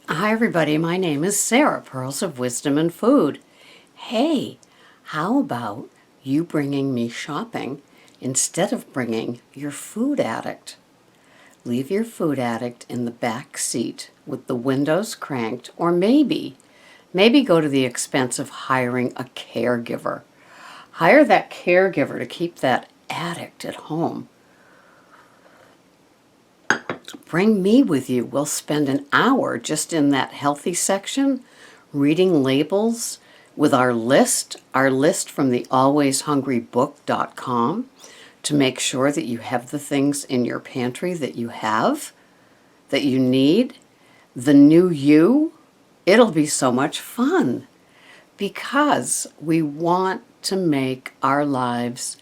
Hi, everybody. My name is Sarah, Pearls of Wisdom and Food. Hey, how about you bringing me shopping instead of bringing your food addict? Leave your food addict in the back seat with the windows cranked, or maybe go to the expense of hiring a caregiver. Hire that caregiver to keep that addict at home. Bring me with you. We'll spend an hour just in that healthy section reading labels with our list from the alwayshungrybook.com to make sure that you have the things in your pantry that you need. The new you, it'll be so much fun because we want to make our lives,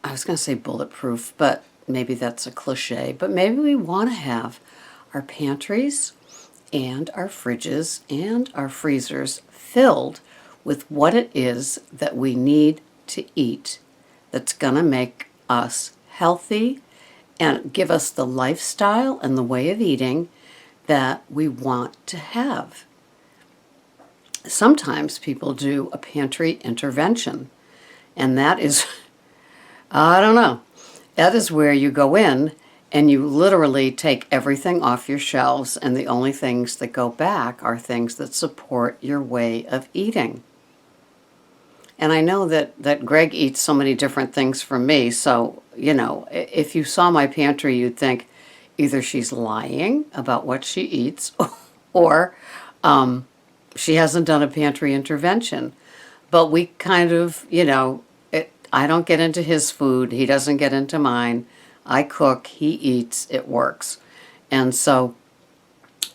I was going to say bulletproof, but maybe that's a cliche, but maybe we want to have our pantries and our fridges and our freezers filled with what it is that we need to eat that's going to make us healthy and give us the lifestyle and the way of eating that we want to have. Sometimes people do a pantry intervention, and that is, I don't know, that is where you go in and you literally take everything off your shelves, and the only things that go back are things that support your way of eating. And I know that Greg eats so many different things from me, so, if you saw my pantry, you'd think either she's lying about what she eats or she hasn't done a pantry intervention. But we kind of, I don't get into his food. He doesn't get into mine. I cook. He eats. It works. And so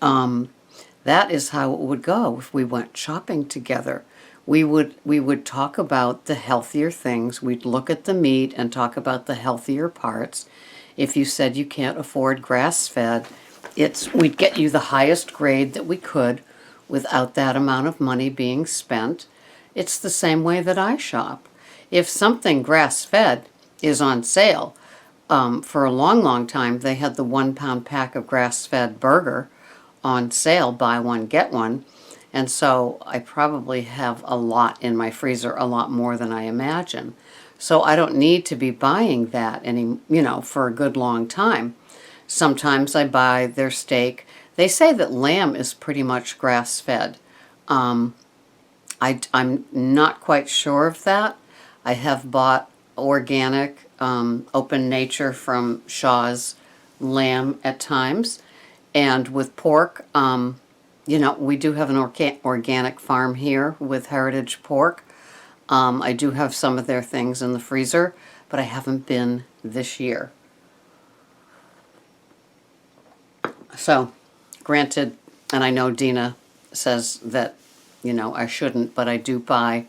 that is how it would go if we went shopping together. We would talk about the healthier things. We'd look at the meat and talk about the healthier parts. If you said you can't afford grass-fed, we'd get you the highest grade that we could without that amount of money being spent. It's the same way that I shop. If something grass-fed is on sale, for a long, long time, they had the 1 pound pack of grass-fed burger on sale, buy one, get one. And so I probably have a lot in my freezer, a lot more than I imagine. So I don't need to be buying that for a good long time. Sometimes I buy their steak. They say that lamb is pretty much grass-fed. I'm not quite sure of that. I have bought organic, open nature from Shaw's lamb at times. And with pork, we do have an organic farm here with Heritage Pork. I do have some of their things in the freezer, but I haven't been this year. So, granted, and I know Dina says that, I shouldn't, but I do buy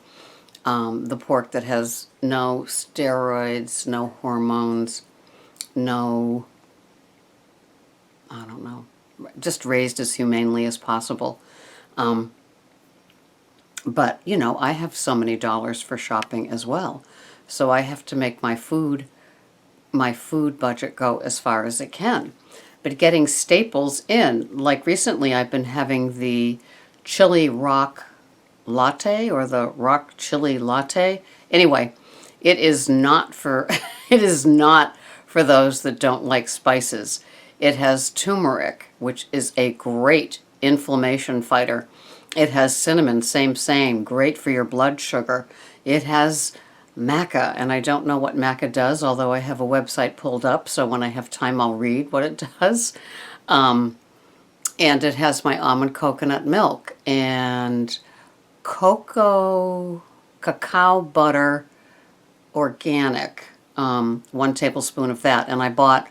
the pork that has no steroids, no hormones, no, I don't know, just raised as humanely as possible. But, I have so many dollars for shopping as well. So I have to make my food budget go as far as it can. But getting staples in, like recently I've been having the chili rock latte or the rock chili latte. Anyway, it is not for it is not for those that don't like spices. It has turmeric, which is a great inflammation fighter. It has cinnamon, same, great for your blood sugar. It has maca, and I don't know what maca does, although I have a website pulled up, so when I have time I'll read what it does. And it has my almond coconut milk and cacao butter organic, 1 tablespoon of that. And I bought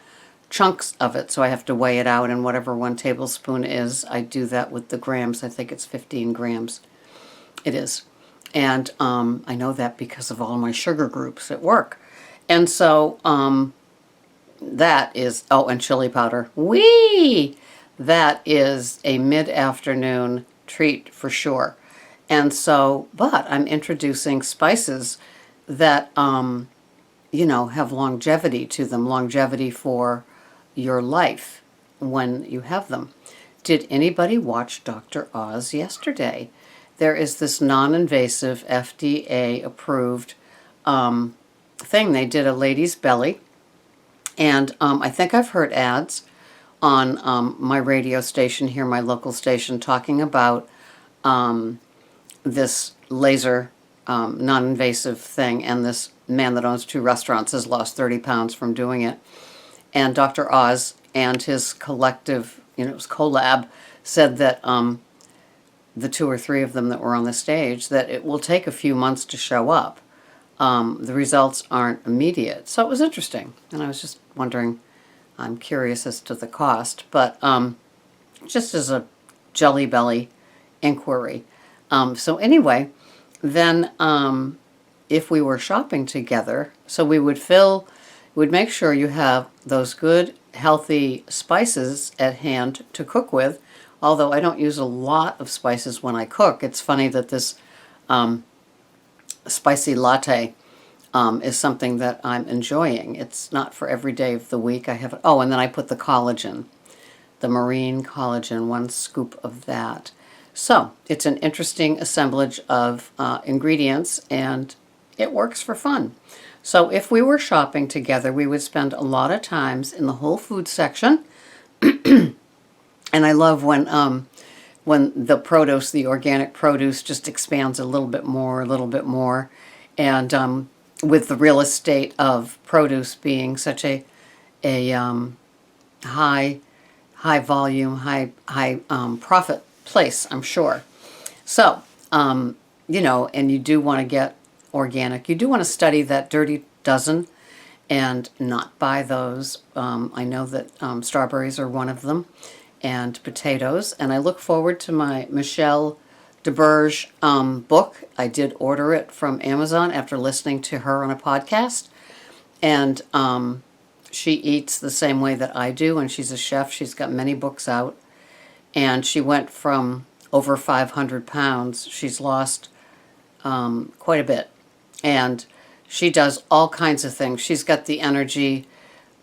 chunks of it, so I have to weigh it out, and whatever 1 tablespoon is, I do that with the grams. I think it's 15 grams. It is. And I know that because of all my sugar groups at work. And so that is, and chili powder. Whee! That is a mid-afternoon treat for sure. And so, but I'm introducing spices that, have longevity to them, longevity for your life when you have them. Did anybody watch Dr. Oz yesterday? There is this non-invasive FDA-approved thing. They did a lady's belly, and I think I've heard ads on my radio station here, my local station, talking about this laser non-invasive thing, and this man that owns 2 restaurants has lost 30 pounds from doing it. And Dr. Oz and his collective, it was collab, said that the 2 or 3 of them that were on the stage, that it will take a few months to show up. The results aren't immediate. So it was interesting. And I was just wondering, I'm curious as to the cost, but just as a jelly belly inquiry. So anyway, then if we were shopping together, so we would make sure you have those good, healthy spices at hand to cook with, although I don't use a lot of spices when I cook. It's funny that this spicy latte is something that I'm enjoying. It's not for every day of the week. I have it. Oh, and then I put the collagen, the marine collagen, 1 scoop of that. So it's an interesting assemblage of ingredients, and it works for fun. So if we were shopping together, we would spend a lot of times in the Whole Foods section. And I love when the produce, the organic produce, just expands a little bit more. And with the real estate of produce being such a high volume, high profit place, I'm sure. So, and you do want to get organic. You do want to study that Dirty Dozen and not buy those. I know that strawberries are one of them, and potatoes. And I look forward to my Michelle DeBerge book. I did order it from Amazon after listening to her on a podcast. And she eats the same way that I do, and she's a chef. She's got many books out. And she went from over 500 pounds. She's lost quite a bit. And she does all kinds of things. She's got the energy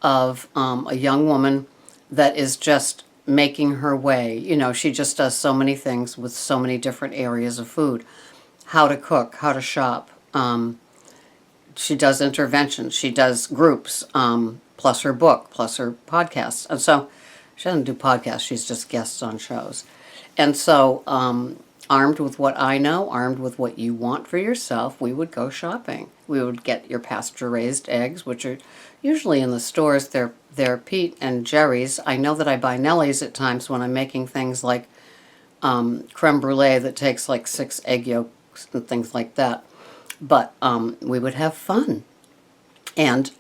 of a young woman that is just making her way. She just does so many things with so many different areas of food. How to cook, how to shop. She does interventions. She does groups, plus her book, plus her podcasts. And so she doesn't do podcasts. She's just guests on shows. And so armed with what I know, armed with what you want for yourself, we would go shopping. We would get your pasture-raised eggs, which are usually in the stores. They're Pete and Jerry's. I know that I buy Nellie's at times when I'm making things like creme brulee that takes like 6 egg yolks and things like that. But we would have fun. And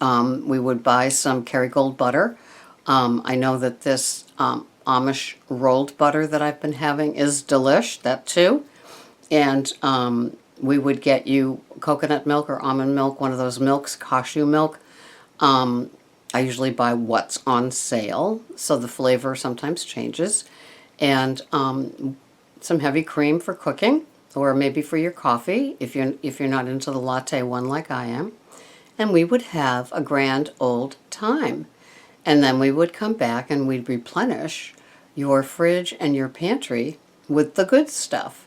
we would buy some Kerrygold butter. I know that this Amish rolled butter that I've been having is delish, that too. And we would get you coconut milk or almond milk, one of those milks, cashew milk. I usually buy what's on sale, so the flavor sometimes changes. And some heavy cream for cooking, or maybe for your coffee, if you're not into the latte one like I am. And we would have a grand old time. And then we would come back and we'd replenish your fridge and your pantry with the good stuff.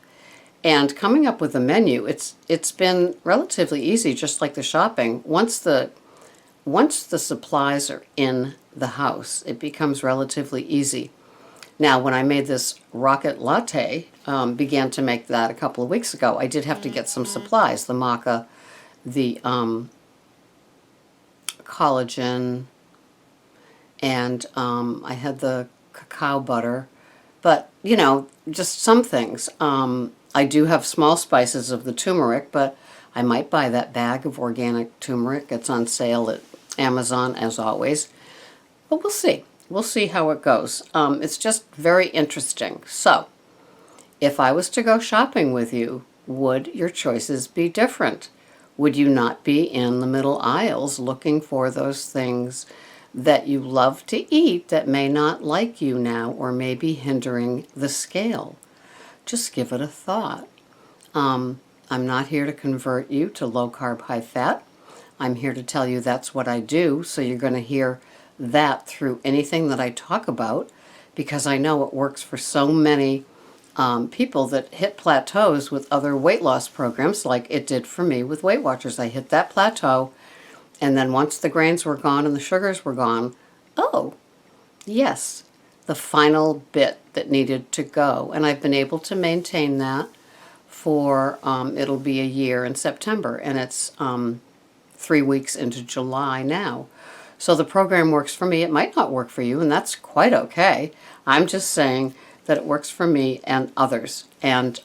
And coming up with a menu, it's been relatively easy, just like the shopping. Once the supplies are in the house, it becomes relatively easy. Now, when I made this rocket latte, began to make that a couple of weeks ago, I did have to get some supplies, the maca, the collagen, and I had the cacao butter. But, just some things. I do have small spices of the turmeric, but I might buy that bag of organic turmeric. It's on sale at Amazon, as always. But we'll see. We'll see how it goes. It's just very interesting. So, if I was to go shopping with you, would your choices be different? Would you not be in the middle aisles looking for those things that you love to eat that may not like you now or may be hindering the scale? Just give it a thought. I'm not here to convert you to low-carb, high-fat. I'm here to tell you that's what I do, so you're going to hear that through anything that I talk about, because I know it works for so many people that hit plateaus with other weight loss programs, like it did for me with Weight Watchers. I hit that plateau, and then once the grains were gone and the sugars were gone, oh, yes, the final bit that needed to go. And I've been able to maintain that for, it'll be a year in September, and it's 3 weeks into July now. So the program works for me. It might not work for you, and that's quite okay. I'm just saying that it works for me and others. And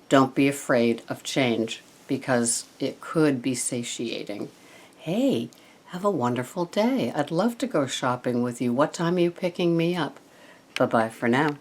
don't be afraid of change, because it could be satiating. Hey, have a wonderful day. I'd love to go shopping with you. What time are you picking me up? Bye-bye for now.